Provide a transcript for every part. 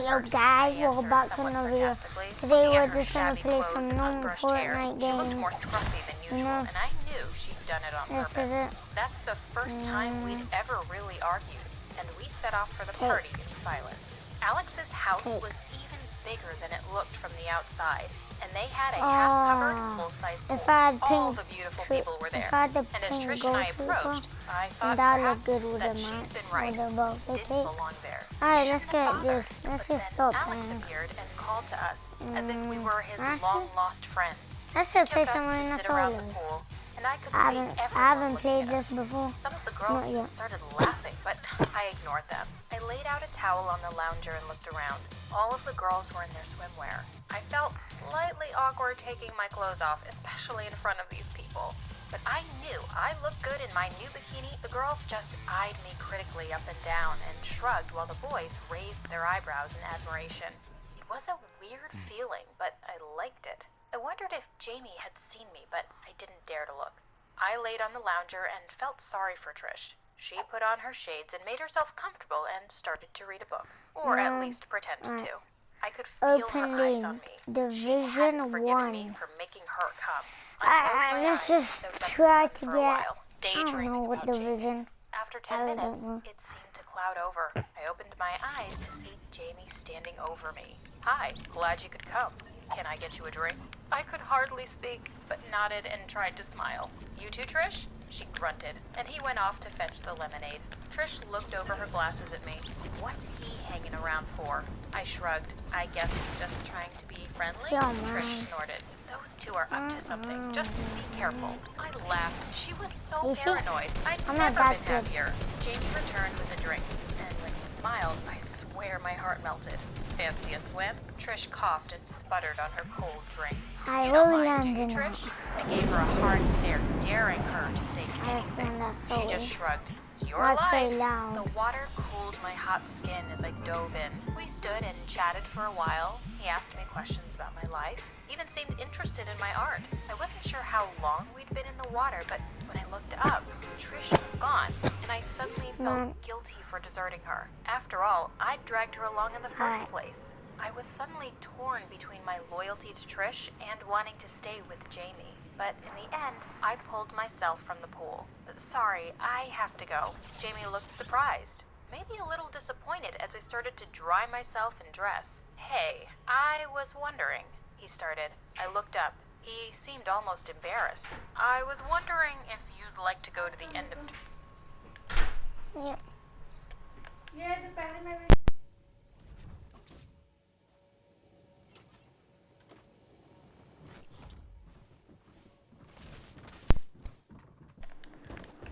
Yo guys, welcome back to another video. Today we're just gonna play some normal Fortnite games. She looked more scruffy than usual, and I knew she'd done it on purpose. That's the first time we'd ever really argued, and we set off for the party in silence. Alex's house was even bigger than it looked from the outside, and they had a half-covered, full-size pool. All the beautiful people were there, and as Trish and I approached, I thought perhaps that she'd been right. Didn't belong there. Alright, let's just stop Alex appeared and called to us as if we were his long-lost friends. Let's just play Took us somewhere in to the sit around the solos. pool, and I could I see haven't everyone played looking at this us. before. Some of the girls even started laughing, but I ignored them. I laid out a towel on the lounger and looked around. All of the girls were in their swimwear. I felt slightly awkward taking my clothes off, especially in front of these people. But I knew I looked good in my new bikini. The girls just eyed me critically up and down and shrugged while the boys raised their eyebrows in admiration. It was a weird feeling, but I liked it. I wondered if Jamie had seen me, but I didn't dare to look. I laid on the lounger and felt sorry for Trish. She put on her shades and made herself comfortable and started to read a book. Or at least pretended to. I could feel her eyes on me. She hadn't forgiven me for making her come. Let's just try to get, I don't know what division. After 10 minutes, it seemed to cloud over. I opened my eyes to see Jamie standing over me. Hi, glad you could come. Can I get you a drink? I could hardly speak, but nodded and tried to smile. You too, Trish? She grunted, and he went off to fetch the lemonade. Trish looked over her glasses at me. What's he hanging around for? I shrugged. I guess he's just trying to be friendly. Trish snorted. Those two are up to something. Just be careful. I laughed. She was so paranoid. I'd never been happier. Jamie returned with the drinks, and when he smiled, I swear my heart melted. Fancy a swim? Trish coughed and sputtered on her cold drink. I really do you, Trish? I gave her a hard stare, daring her to say anything. She just shrugged. Your life. The water cooled my hot skin as I dove in. We stood and chatted for a while. He asked me questions about my life, even seemed interested in my art. I wasn't sure how long we'd been in the water, but when I looked up, Trish was gone, and I suddenly felt guilty for deserting her. After all, I'd dragged her along in the first place. I was suddenly torn between my loyalty to Trish and wanting to stay with Jamie. But in the end, I pulled myself from the pool. Sorry, I have to go. Jamie looked surprised, maybe a little disappointed as I started to dry myself and dress. Hey, I was wondering, he started. I looked up. He seemed almost embarrassed. I was wondering if you'd like to go to the end of...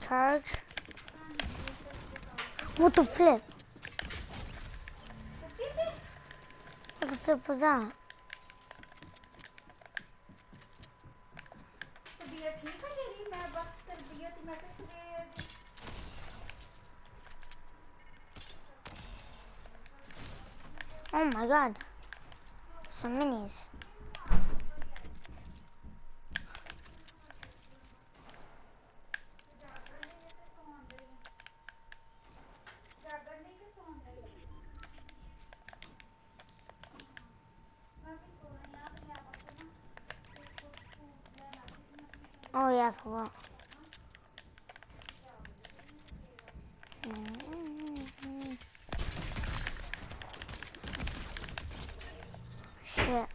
Charge. What the flip? What the flip was that? Oh my god. Some minis. Oh yeah, I forgot. Shit.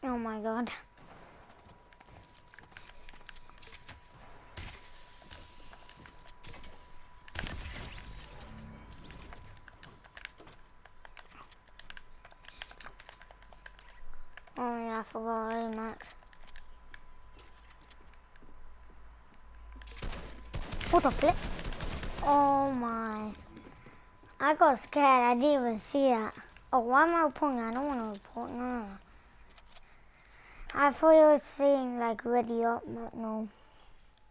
Oh my god. Oh yeah, I forgot already, Max. What the flip? Oh my. I got scared. I didn't even see that. Oh, why am I reporting? I don't want to report. No. I thought you were saying like ready up, but no.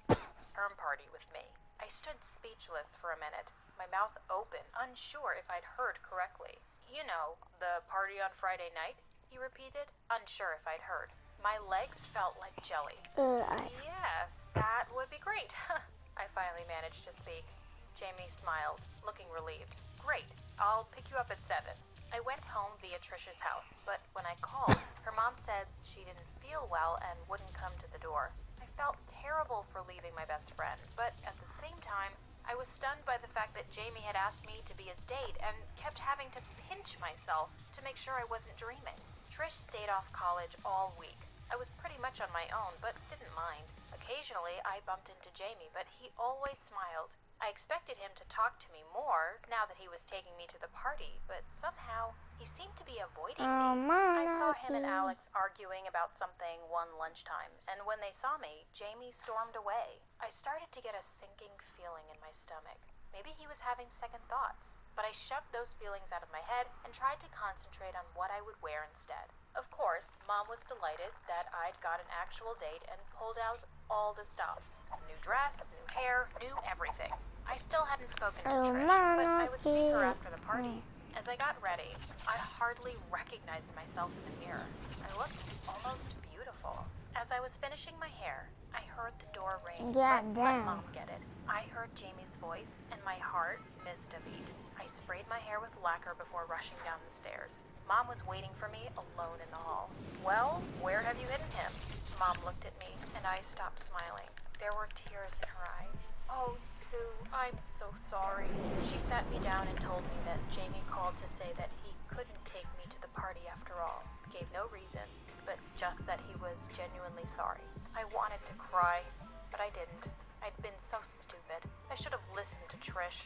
Term party with me. I stood speechless for a minute, my mouth open, unsure if I'd heard correctly. You know, the party on Friday night, he repeated, unsure if I'd heard. My legs felt like jelly. Yes, that would be great. I finally managed to speak. Jamie smiled, looking relieved. Great, I'll pick you up at 7. I went home via Trisha's house, but when I called, her mom said she didn't feel well and wouldn't come to the door. I felt terrible for leaving my best friend, but at the same time, I was stunned by the fact that Jamie had asked me to be his date and kept having to pinch myself to make sure I wasn't dreaming. Trish stayed off college all week. I was pretty much on my own, but didn't mind. Occasionally, I bumped into Jamie, but he always smiled. I expected him to talk to me more now that he was taking me to the party, but somehow he seemed to be avoiding me. I saw him and Alex arguing about something one lunchtime, and when they saw me, Jamie stormed away. I started to get a sinking feeling in my stomach. Maybe he was having second thoughts, but I shoved those feelings out of my head and tried to concentrate on what I would wear instead. Of course, Mom was delighted that I'd got an actual date and pulled out all the stops. New dress, new hair, new everything. I still hadn't spoken to Trish, but I would see her after the party. As I got ready, I hardly recognized myself in the mirror. I looked almost beautiful. As I was finishing my hair, I heard the door ring. Yeah, but let Mom get it. I heard Jamie's voice, and my heart missed a beat. I sprayed my hair with lacquer before rushing down the stairs. Mom was waiting for me alone in the hall. Well, where have you hidden him? Mom looked at me, and I stopped smiling. There were tears in her eyes. Oh, Sue, I'm so sorry. She sat me down and told me that Jamie called to say that he couldn't take me to the party after all. Gave no reason, but just that he was genuinely sorry. I wanted to cry, but I didn't. I'd been so stupid. I should have listened to Trish.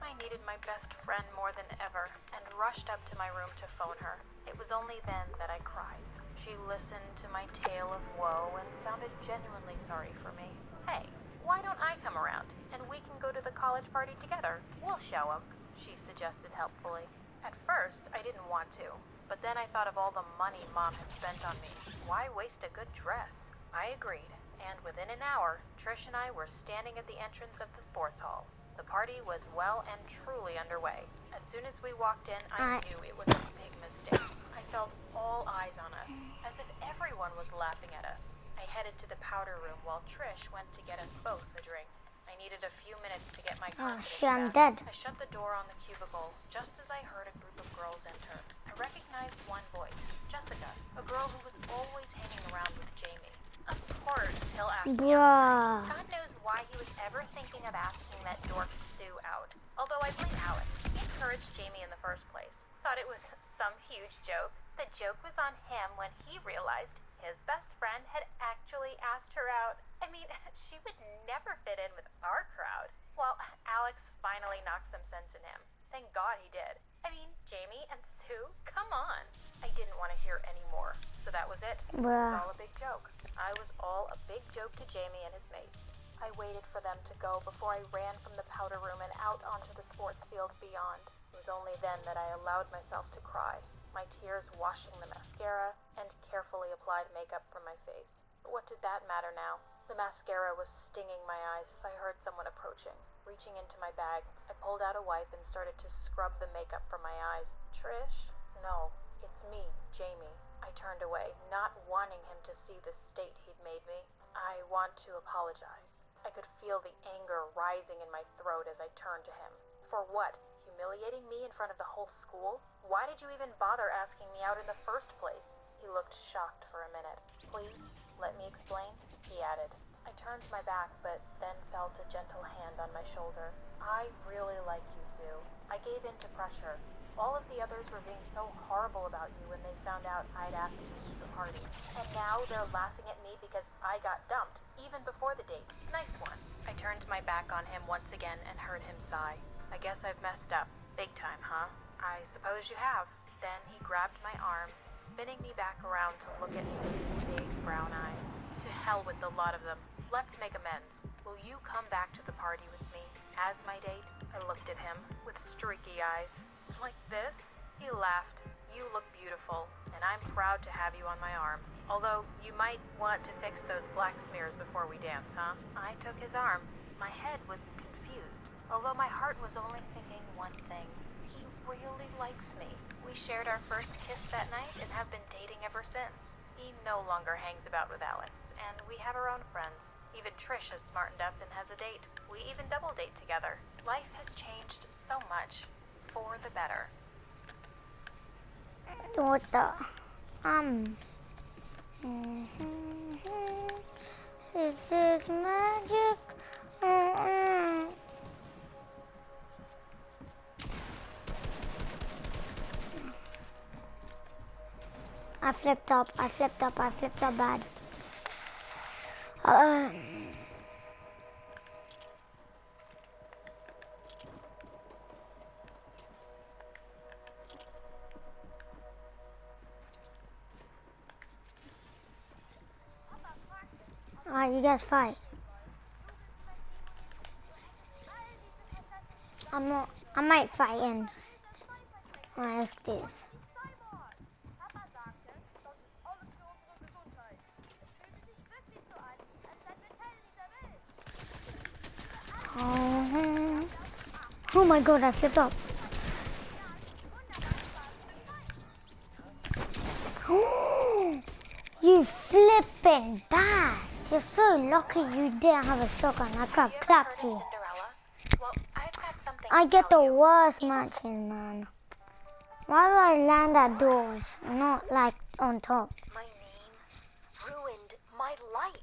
I needed my best friend more than ever, and rushed up to my room to phone her. It was only then that I cried. She listened to my tale of woe and sounded genuinely sorry for me. Hey, why don't I come around, and we can go to the college party together? We'll show him, she suggested helpfully. At first, I didn't want to, but then I thought of all the money Mom had spent on me. Why waste a good dress? I agreed, and within an hour, Trish and I were standing at the entrance of the sports hall. The party was well and truly underway. As soon as we walked in, I knew it was a big mistake. I felt all eyes on us, as if everyone was laughing at us. I headed to the powder room while Trish went to get us both a drink. I needed a few minutes to get my confidence I'm back. dead. I shut the door on the cubicle just as I heard a group of girls enter. I recognized one voice, Jessica, a girl who was always hanging around with Jamie. Of course, he'll ask me out. God knows why he was ever thinking of asking that dork Sue out. Although I blame Alex. He encouraged Jamie in the first place. Thought it was some huge joke. The joke was on him when he realized his best friend had actually asked her out. I mean, she would never fit in with our crowd. Well, Alex finally knocked some sense in him. Thank God he did. I mean, Jamie and Sue, come on. I didn't want to hear any more, so that was it. It was all a big joke. I was all a big joke to Jamie and his mates. I waited for them to go before I ran from the powder room and out onto the sports field beyond. It was only then that I allowed myself to cry, my tears washing the mascara and carefully applied makeup from my face. But what did that matter now? The mascara was stinging my eyes as I heard someone approaching. Reaching into my bag, I pulled out a wipe and started to scrub the makeup from my eyes. Trish? No, it's me, Jamie. I turned away, not wanting him to see the state he'd made me. I want to apologize. I could feel the anger rising in my throat as I turned to him. For what? Humiliating me in front of the whole school? Why did you even bother asking me out in the first place? He looked shocked for a minute. Please, let me explain, he added. I turned my back, but then felt a gentle hand on my shoulder. I really like you, Sue. I gave in to pressure. All of the others were being so horrible about you when they found out I'd asked you to the party. And now they're laughing at me because I got dumped, even before the date. Nice one. I turned my back on him once again and heard him sigh. I guess I've messed up. Big time, huh? I suppose you have. Then he grabbed my arm, spinning me back around to look at me with his big brown eyes. To hell with the lot of them. Let's make amends. Will you come back to the party with me? As my date, I looked at him with streaky eyes. Like this? He laughed. You look beautiful, and I'm proud to have you on my arm. Although, you might want to fix those black smears before we dance, huh? I took his arm. My head was confused, although my heart was only thinking one thing. He really likes me. We shared our first kiss that night and have been dating ever since. He no longer hangs about with Alex, and we have our own friends. Even Trish has smartened up and has a date. We even double date together. Life has changed so much for the better. What the? Is this magic? I flipped up bad. Alright, you guys fight. I might fight in. Alright, let's do this. Oh my god, I flipped up. You flipping bass. You're so lucky you didn't have a shotgun. I could have clapped you. Well, I've got something I to get the tell you. worst matches, man. Why do I land at doors, not like on top? My name ruined my life.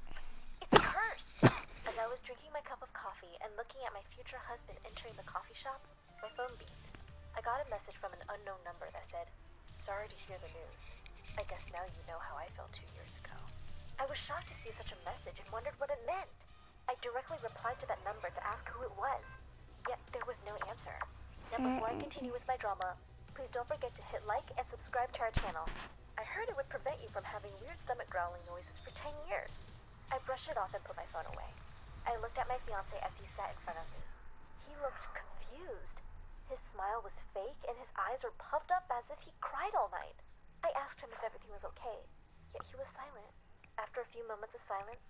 It's cursed. As I was drinking my cup of coffee and looking at my future husband entering the coffee shop, my phone beeped. I got a message from an unknown number that said, "Sorry to hear the news. I guess now you know how I felt 2 years ago." I was shocked to see such a message and wondered what it meant. I directly replied to that number to ask who it was, yet there was no answer. Now before I continue with my drama, please don't forget to hit like and subscribe to our channel. I heard it would prevent you from having weird stomach growling noises for 10 years. I brushed it off and put my phone away. I looked at my fiancé as he sat in front of me. He looked confused. His smile was fake and his eyes were puffed up as if he cried all night. I asked him if everything was okay, yet he was silent. After a few moments of silence,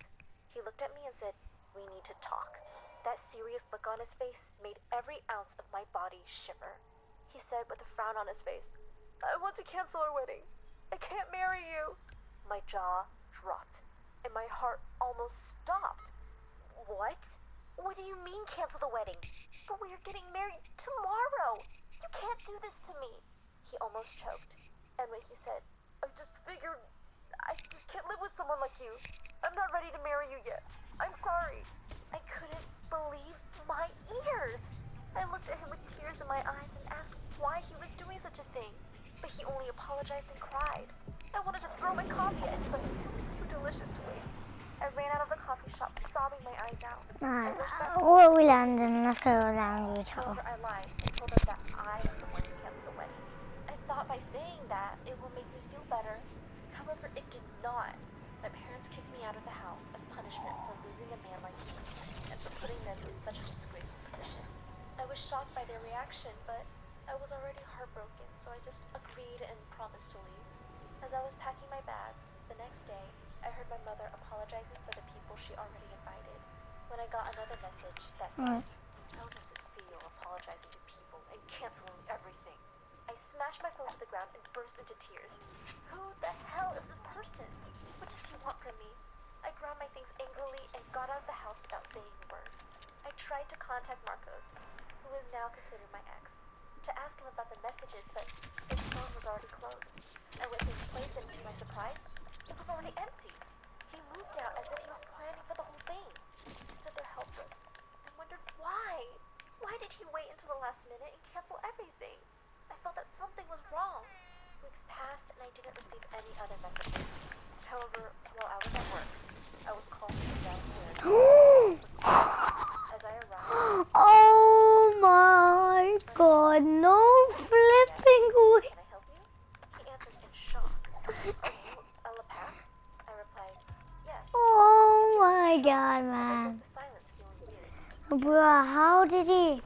he looked at me and said, "We need to talk." That serious look on his face made every ounce of my body shiver. He said with a frown on his face, "I want to cancel our wedding. I can't marry you." My jaw dropped, and my heart almost stopped. What? What do you mean cancel the wedding? But we are getting married tomorrow. You can't do this to me. He almost choked. And when he said, "I just figured I just can't live with someone like you. I'm not ready to marry you yet. I'm sorry." I couldn't believe my ears. I looked at him with tears in my eyes and asked why he was doing such a thing. But he only apologized and cried. I wanted to throw my coffee at him, but it was too delicious to waste. I ran out of the coffee shop, sobbing my eyes out. Where we landing? Let's go down Utah. However, I lied and told them that I am the one who canceled the wedding. I thought by saying that it will make me feel better. However, it did not. My parents kicked me out of the house as punishment for losing a man like him and for putting them in such a disgraceful position. I was shocked by their reaction, but I was already heartbroken, so I just agreed and promised to leave. As I was packing my bags, the next day, I heard my mother apologizing for the people she already invited. When I got another message that said, "How does it feel apologizing to people and canceling everything?" I smashed my phone to the ground and burst into tears. Who the hell is this person? What does he want from me? I grabbed my things angrily and got out of the house without saying a word. I tried to contact Marcos, who is now considered my ex, to ask him about the messages, but his phone was already closed. I went to his place and to my surprise, it was already empty. He moved out as if he was planning for the whole thing. I stood there helpless. I wondered why. Why did he wait until the last minute and cancel everything? I felt that something was wrong. Weeks passed and I didn't receive any other messages. However, while I was at work, I was called to the downstairs. As I arrived, Oh my god, no flipping way. "Can I help you?" He answered in shock. "Are you Ella Pack?" I replied, "Yes." Oh my god, I man. broke the silence, feeling weird. Bruh, how did he?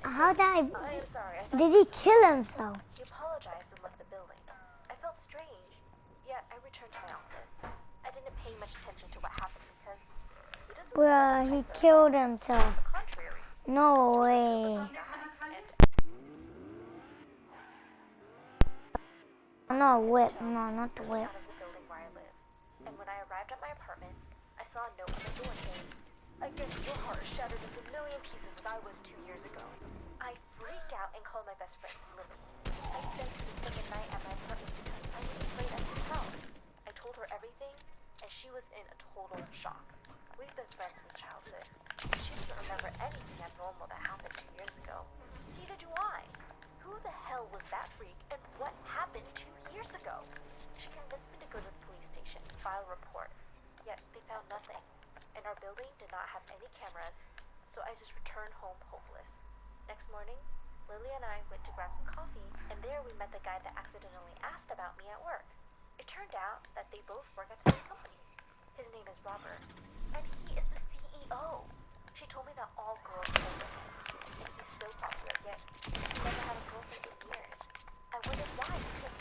How did I am sorry. I thought Did he kill himself? He apologized and left the building. I felt strange, yet I returned to my office. I didn't pay much attention to what happened because he doesn't seem like Bruh, the he type that- killed himself. On the contrary. No way. No whip, no, not the whip. Out of the building where I live. And when I arrived at my apartment, I saw a note on the door saying, "I guess your heart shattered into a million pieces as I was 2 years ago." I freaked out and called my best friend, Lily. I begged her to spend the night at my apartment because I was afraid as hell. I told her everything, and she was in a total shock. We've been friends since childhood. She doesn't remember anything abnormal that happened 2 years ago. Neither do I. Who the hell was that freak, and what happened 2 years ago? She convinced me to go to the police station and file a report, yet they found nothing. And our building did not have any cameras, so I just returned home hopeless. Next morning, Lily and I went to grab some coffee, and there we met the guy that accidentally asked about me at work. It turned out that they both work at the same company. His name is Robert, and he is the CEO. She told me that all girls know him, and he's so popular, yet he never had a girlfriend in years. I wondered why, because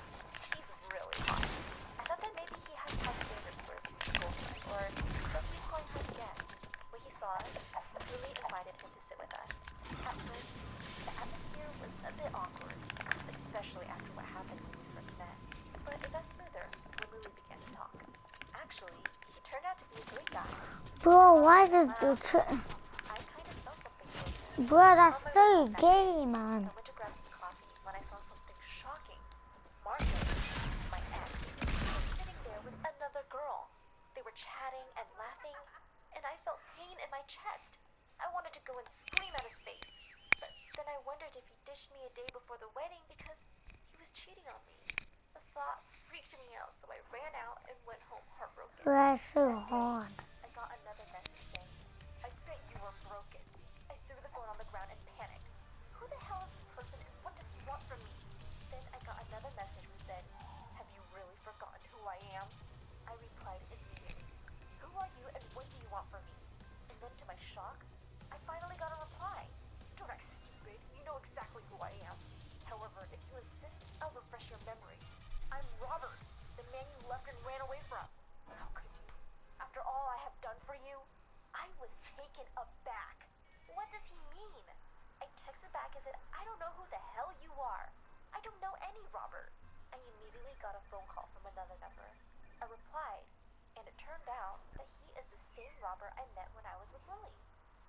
he's really hot. I thought that maybe he has high standards for his future girlfriend, or that he's going hard to get. When he saw us, Lily invited him to sit with us. At first, the atmosphere was a bit awkward, especially after what happened when we first met. But it got smoother when Lily began to talk. Actually, he turned out to be a great guy. Bro, why did the I kind of felt something towards him. Bro, that's so gay, man. I went to grab some coffee when I saw something shocking. Martha, my ex, was sitting there with another girl. They were chatting and laughing, and I felt pain in my chest. I wanted to go and scream at his face, but then I wondered if he ditched me a day before the wedding because he was cheating on me. The thought freaked me out, so I ran out and went home heartbroken. Bro, that's so hard. I got another message saying, "I bet you were broken." I threw the phone on the ground and panicked. Who the hell is this person and what does he want from me? Then I got another message which said, "Have you really forgotten who I am?" I replied immediately, "Who are you and what do you want from me?" And then to my shock, I finally got a reply. "Don't act stupid, you know exactly who I am. However, if you insist, I'll refresh your memory. I'm Robert, the man you left and ran away from." How could you? After all I have done for you? I was taken aback. What does he mean? I texted back and said, "I don't know who the hell you are. I don't know any Robert." I immediately got a phone call from another number. I replied, and it turned out that he is the same Robert I met when I was with Lily.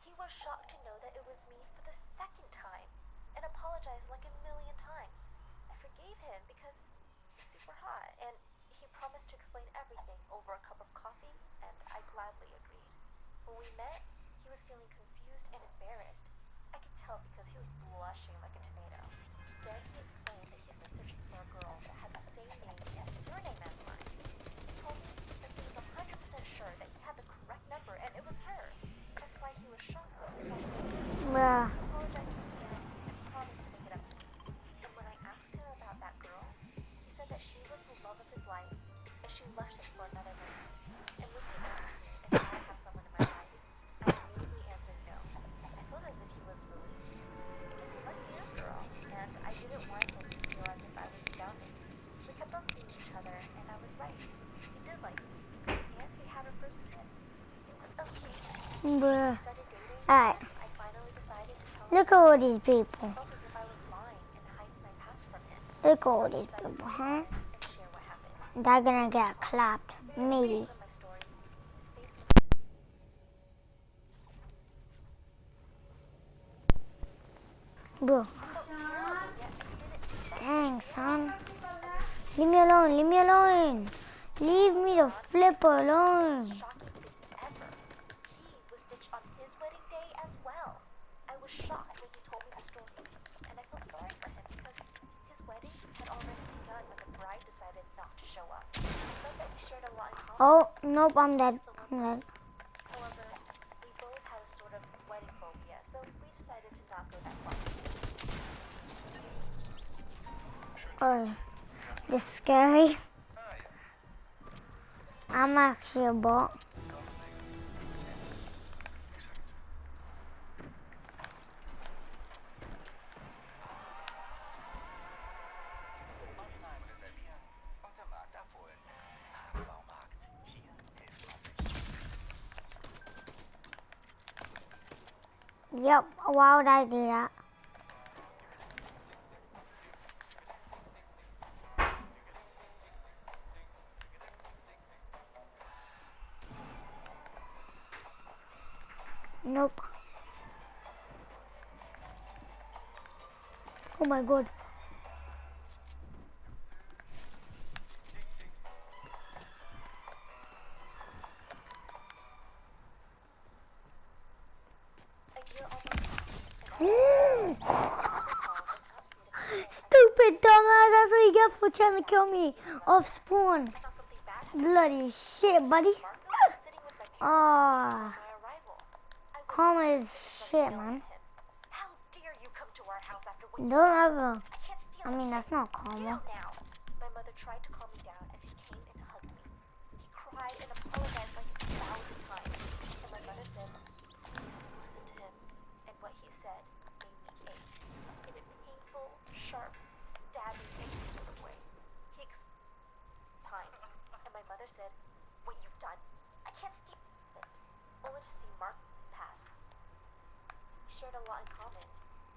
He was shocked to know that it was me for the second time and apologized like a million times. I forgave him because he's super hot, and he promised to explain everything over a cup of coffee, and I gladly agreed. When we met, he was feeling confused and embarrassed. I could tell because he was blushing like a tomato. Then he explained that he's been searching for a girl that had the same name and surname as mine. He told me that he was 100% sure that he had the correct number and it was her. That's why he was shocked when he told me. Bruh. He apologized for scaring me and promised to make it up to me. And when I asked him about that girl, he said that she was the love of his life and she left him for another man. And when he asked me if I have someone in my life, I immediately answered no. I felt as if he was relieved. I guess he liked me after all, and I didn't want him to feel as if I was doubting. We kept on seeing each other, and I was right. He did like me, and we had our first kiss. It was amazing. Bruh. We started dating, Alright, and I finally decided to tell him. look at all these people. I felt as if I was lying and hiding my past from him. Look at all these people, huh? And share what happened. They're gonna get clapped. Maybe. From my story, his face was Bro. terrible, yet he didn't. Dang, son. Leave me alone. Leave me alone. Leave me the flip alone. Shocking thing ever. He was ditched on his wedding day as well. I was shocked when he told me the story, and I felt sorry for him because his wedding had already begun when the bride decided not to show up. I felt that we shared a lot in common. Oh, nope, I'm dead. I'm dead. However, we both had a sort of wedding phobia, so we decided to not go that far. Oh, this is scary. I'm actually a bot. Yep, why would I do that? Nope. Oh my god. Stupid dumbass, that's what you get for trying to kill me off spawn. Bloody shit, buddy. Ah, karma is shit, man. Don't ever. I mean, that's not karma. My mother tried to calm me down as he came and hugged me. He cried and apologized like 1,000 times. And my mother said, please listen to him. And what he said made me ache. In a painful, sharp, stabbing, angry sort of way. He times. And my mother said, what you've done, I can't stand it. Only to see Mark passed. We shared a lot in common,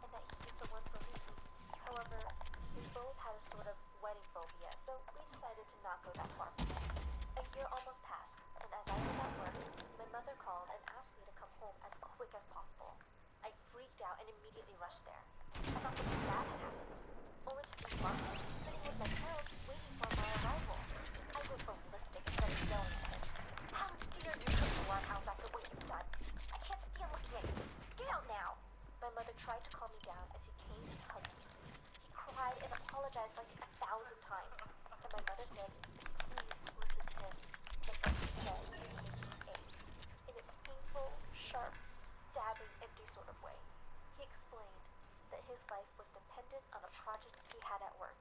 and that he's the one for me. However, we both had a sort of wedding phobia, so we decided to not go that far. A year almost passed, and as I was at work, my mother called and asked me to come home as quick as possible. I freaked out and immediately rushed there. I thought something bad had happened, only to see Marcus sitting with my parents waiting for my arrival. I went ballistic and started yelling at him. How dare you come to our house after what you've done? I can't stand looking at you. Get out now! My mother tried to calm me down as he came and hugged me. He cried and apologized like 1,000 times. And my mother said, please listen to him. But what he said made me ache. In a painful, sharp, stabbing, empty sort of way. He explained that his life was dependent on a project he had at work.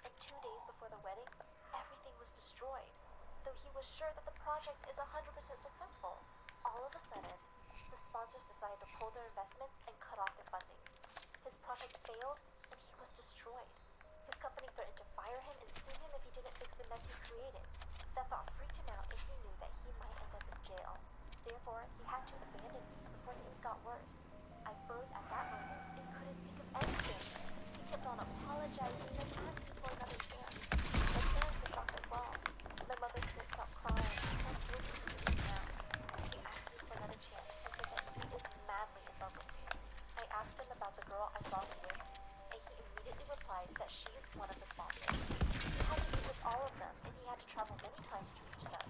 And 2 days before the wedding, everything was destroyed. Though he was sure that the project is 100% successful. All of a sudden, the sponsors decided to pull their investments and cut off their fundings. His project failed, and he was destroyed. His company threatened to fire him and sue him if he didn't fix the mess he created. That thought freaked him out, and he knew that he might end up in jail. Therefore, he had to abandon me before things got worse. I froze at that moment and couldn't think of anything. He kept on apologizing and asking for another chance. My parents were shocked as well. My mother couldn't stop crying and kept looking at me now. He asked me for another chance and said that he is madly in love with me. I asked him about the girl I thought he with, and he immediately replied that she is one of the sponsors. He had to meet with all of them, and he had to travel many times to reach them.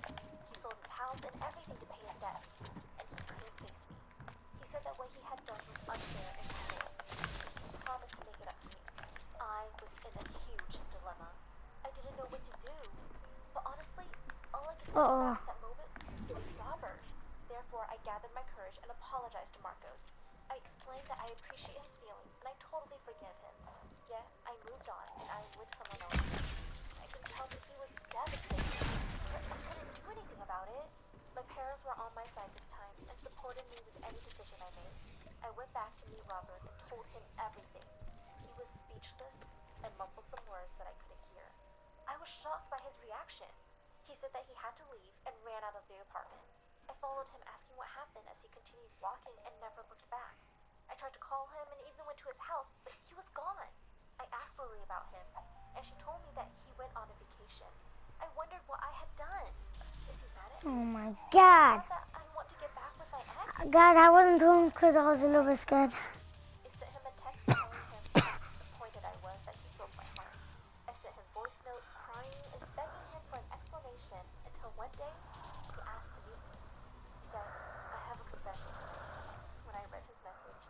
He sold his house and everything to pay his debts, and he couldn't face me. He said that what he had done was unfair and cruel. He promised to make it up to me. I was in a huge dilemma. I didn't know what to do, but honestly, all I could think about at that moment was Robert. Therefore, I gathered my courage and apologized to Marcos. I explained that I appreciate his feelings and I totally forgive him. Yet, I moved on and I'm with someone else. I could tell that he was devastated, but I couldn't do anything about it. My parents were on my side this time and supported me with any decision I made. I went back to meet Robert and told him everything. He was speechless and mumbled some words that I couldn't hear. I was shocked by his reaction. He said that he had to leave and ran out of the apartment. I followed him asking what happened as he continued walking and never looked back. I tried to call him and even went to his house, but he was gone. I asked Lily about him, and she told me that he went on a vacation. I wondered what I had done. Is he mad at me? Oh my god. That I want to get back with my ex? God, I wasn't home because I was a little bit scared. I sent him a text telling him how disappointed I was that he broke my heart. I sent him voice notes crying and begging him for an explanation until one day he asked to meet me. He said, I have a confession. When I read his message,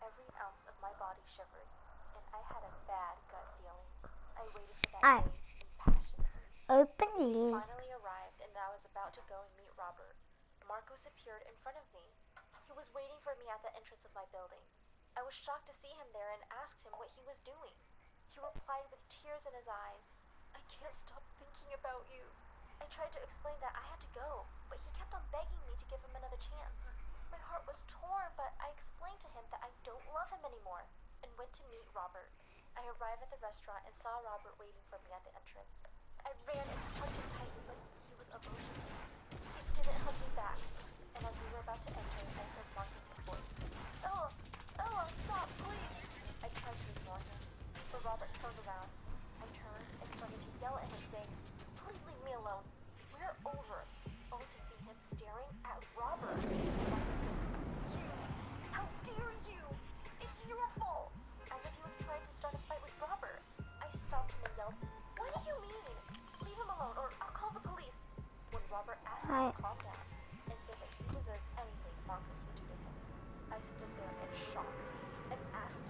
every ounce of my body shivered, and I had a bad gut feeling. I waited for that day impassionately. Openly. He finally arrived, and I was about to go and meet Robert. Marcos appeared in front of me. He was waiting for me at the entrance of my building. I was shocked to see him there and asked him what he was doing. He replied with tears in his eyes, I can't stop thinking about you. I tried to explain that I had to go, but he kept on begging me to give him another chance. My heart was torn, but I explained to him that I don't love him anymore, and went to meet Robert. I arrived at the restaurant and saw Robert waiting for me at the entrance. I ran and hugged him tightly, but he was emotionless. He didn't hug me back, and as we were about to enter, I heard Marcus's voice. Oh, Ella, stop, please. I tried to ignore him, but Robert turned around. I turned and started to yell at him, saying, please leave me alone. We're over. Only to see him staring at Robert. Robert said, you! How dare you! It's your fault! As if he was trying to start a fight with Robert. I stopped him and yelled, what do you mean? Leave him alone or I'll call the police. When Robert asked him to calm down and said that he deserves anything Marcus would do to him, I stood there in shock and asked,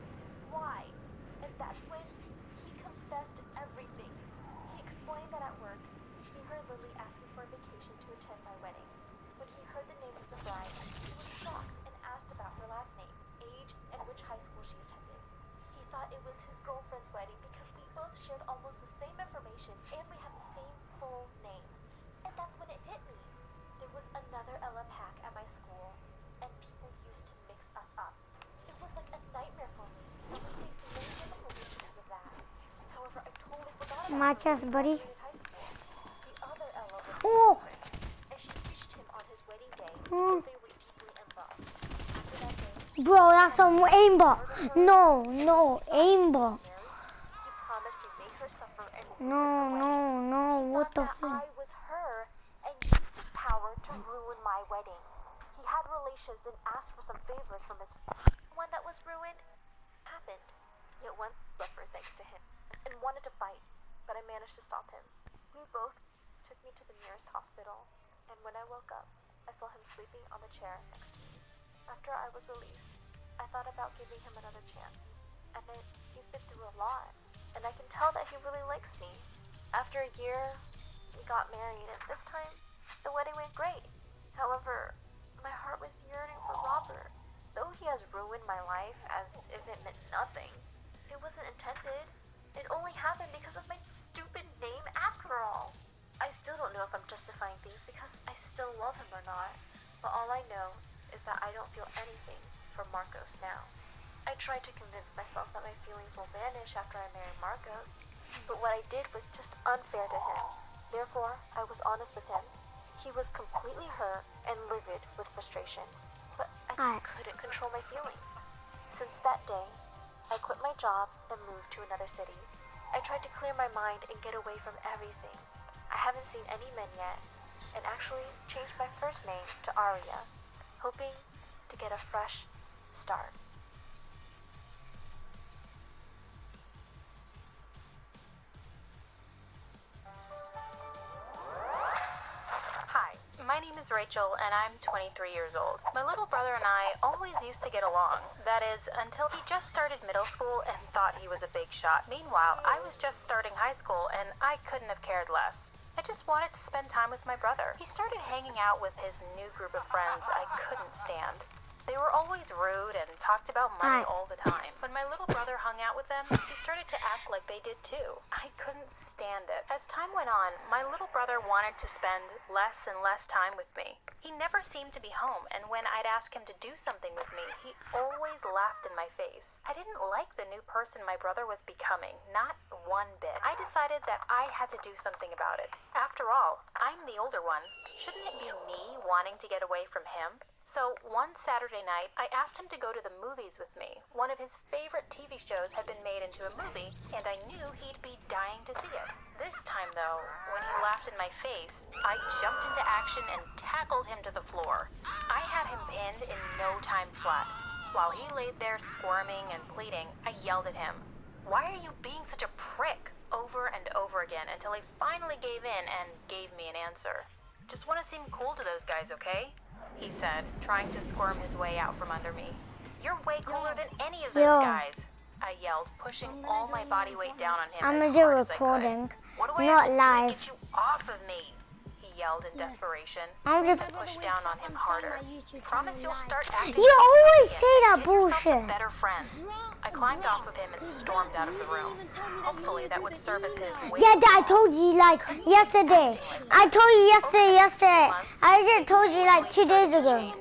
why? And that's when he confessed everything. He explained that at work, he heard Lily asking for a vacation to attend my wedding. When he heard the name of the bride, he was shocked and asked about her last name, age, and which high school she attended. He thought it was his girlfriend's wedding because we both shared almost the same information and we have the same full name. And that's when it hit me. There was another Ella Pack at my school, and people used to mix us up. It was like a nightmare for me, and we faced many difficulties because of that. However, I totally forgot about My her chest, when we buddy. graduated high school. The other Ella was Oh. secret, and she ditched him on his wedding day, and they were deeply in love. After that day, Bro, that's some aimbot. No, aimbot. he promised to make her suffer and No, what the that fuck? I was her and used his power to ruin my wedding. He had relations and asked for some favors from his one that was ruined happened. Yet one suffered thanks to him and wanted to fight, but I managed to stop him. We both took me to the nearest hospital, and when I woke up, I saw him sleeping on the chair next to me. After I was released, I thought about giving him another chance. I mean, he's been through a lot, and I can tell that he really likes me. After a year, we got married, and this time, the wedding went great. However, my heart was yearning for Robert. Though he has ruined my life as if it meant nothing, it wasn't intended. It only happened because of my stupid name after all. I still don't know if I'm justifying things because I still love him or not, but all I know is that I don't feel anything for Marcos now. I tried to convince myself that my feelings will vanish after I marry Marcos, but what I did was just unfair to him. Therefore, I was honest with him. He was completely hurt and livid with frustration, but I just couldn't control my feelings. Since that day, I quit my job and moved to another city. I tried to clear my mind and get away from everything. I haven't seen any men yet, and actually changed my first name to Aria, hoping to get a fresh start. Hi, my name is Rachel, and I'm 23 years old. My little brother and I always used to get along. That is, until he just started middle school and thought he was a big shot. Meanwhile, I was just starting high school, and I couldn't have cared less. I just wanted to spend time with my brother. He started hanging out with his new group of friends I couldn't stand. They were always rude and talked about money all the time. When my little brother hung out with them, he started to act like they did too. I couldn't stand it. As time went on, my little brother wanted to spend less and less time with me. He never seemed to be home, and when I'd ask him to do something with me, he always laughed in my face. I didn't like the new person my brother was becoming, not one bit. I decided that I had to do something about it. After all, I'm the older one. Shouldn't it be me wanting to get away from him? So one Saturday night, I asked him to go to the movies with me. One of his favorite TV shows had been made into a movie, and I knew he'd be dying to see it. This time, though, when he laughed in my face, I jumped into action and tackled him to the floor. I had him pinned in no time flat. While he laid there squirming and pleading, I yelled at him, "Why are you being such a prick?" over and over again until he finally gave in and gave me an answer. "Just want to seem cool to those guys, okay?" he said, trying to squirm his way out from under me. "You're way cooler than any of those guys," I yelled, pushing all my body weight down on him I'm as gonna do hard as I recording, could. "What do I not have to do live. to get you off of me?" he yelled in desperation. I'm I just. pushed down on him harder. "Promise you'll start acting You always again. say that Get yourself bullshit. some better friends." I climbed off of him and stormed out of the room. Hopefully that would serve as his way. Yeah, I told you like yesterday. I told you yesterday. I just told you like 2 days ago.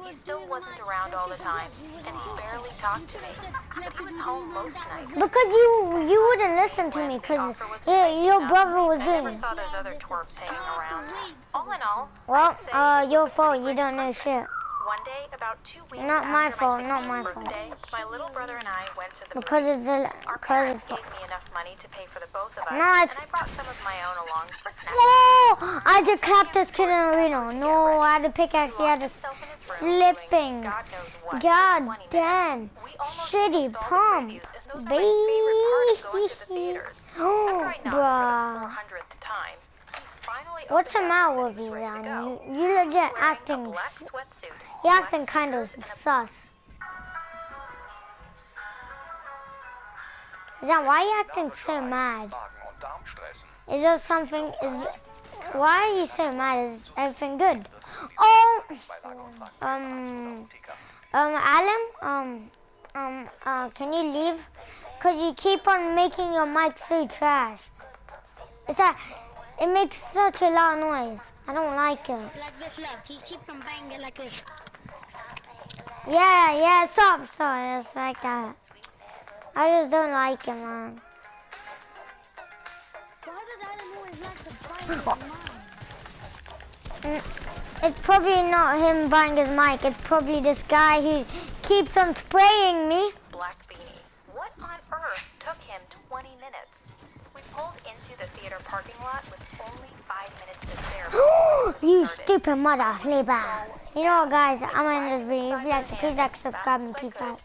He still wasn't around all the time, and he barely talked to me. But he was home most nights. Because you wouldn't listen to me because your brother was I never in. saw those other twerps hanging around. All in all, Well, I'd say it your was a fault. pretty You great don't know present. shit. One day, about 2 weeks Not my after fault, my not 16th my fault. birthday, my little brother and I went to the Because movies. it's the, Our because parents it's. gave me enough money to pay for the both of us, No, and it's. I brought some of my own along for snacks. Oh, I just clapped this kid in the arena. No, I had a pickaxe. He He had locked a himself in his room doing flipping. God knows what for God 20 damn. minutes. We almost Shitty missed all the pump. previews, and those are my favorite part of going to the Baby. theaters. After I knocked for Bruh. the 400th time, he finally What's the opened up matter and with said he you, was ready to man? go. You legit He was wearing a acting. black sweatsuit, You're black acting kind of sneakers, and a sus. Is that why you acting so mad? Is there something? Why are you so mad? Is everything good? Oh, Alan, can you leave? Cause you keep on making your mic so trash. It makes such a loud noise. I don't like it. Like this, look. He keeps on banging like this. Yeah, stop. It's like that. I just don't like it, man. Why does Adam always like to bang his mic? It's probably not him buying his mic. It's probably this guy who keeps on spraying me. Black beanie. What on earth took him 20 minutes? We pulled into the theater parking lot with only 5 minutes to spare. You stupid mother flipper. You know what, guys? I'm in this video. If you like, please like, subscribe, and peace out.